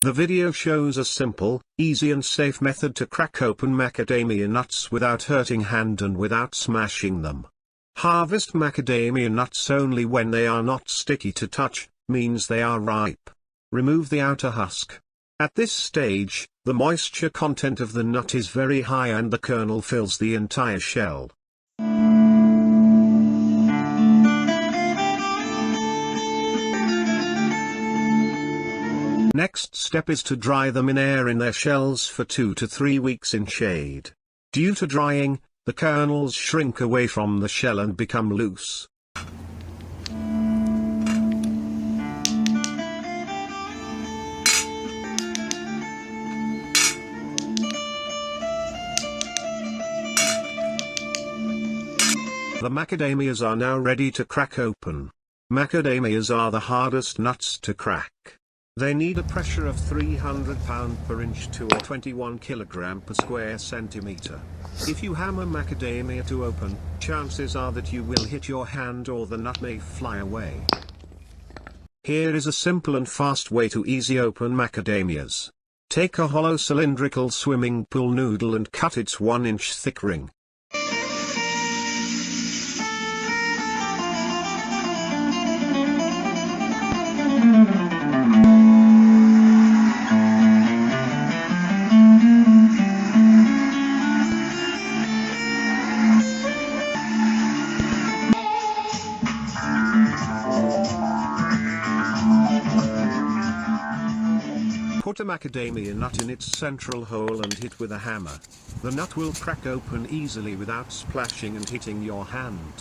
The video shows a simple, easy and safe method to crack open macadamia nuts without hurting hand and without smashing them. Harvest macadamia nuts only when they are not sticky to touch, means they are ripe. Remove the outer husk. At this stage, the moisture content of the nut is very high and the kernel fills the entire shell. Next step is to dry them in air in their shells for 2 to 3 weeks in shade. Due to drying, the kernels shrink away from the shell and become loose. The macadamias are now ready to crack open. Macadamias are the hardest nuts to crack. They need a pressure of 300 pound per inch to or 21 kilogram per square centimeter. If you hammer macadamia to open, chances are that you will hit your hand or the nut may fly away. Here is a simple and fast way to easy open macadamias. Take a hollow cylindrical swimming pool noodle and cut its 1-inch thick ring. Put a macadamia nut in its central hole and hit with a hammer. The nut will crack open easily without splashing and hitting your hand.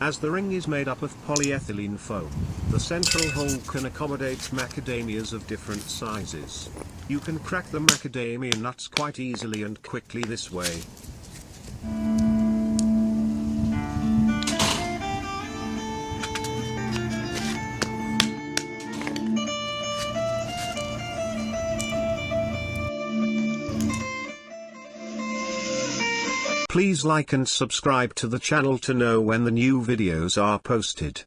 As the ring is made up of polyethylene foam, the central hole can accommodate macadamias of different sizes. You can crack the macadamia nuts quite easily and quickly this way. Please like and subscribe to the channel to know when the new videos are posted.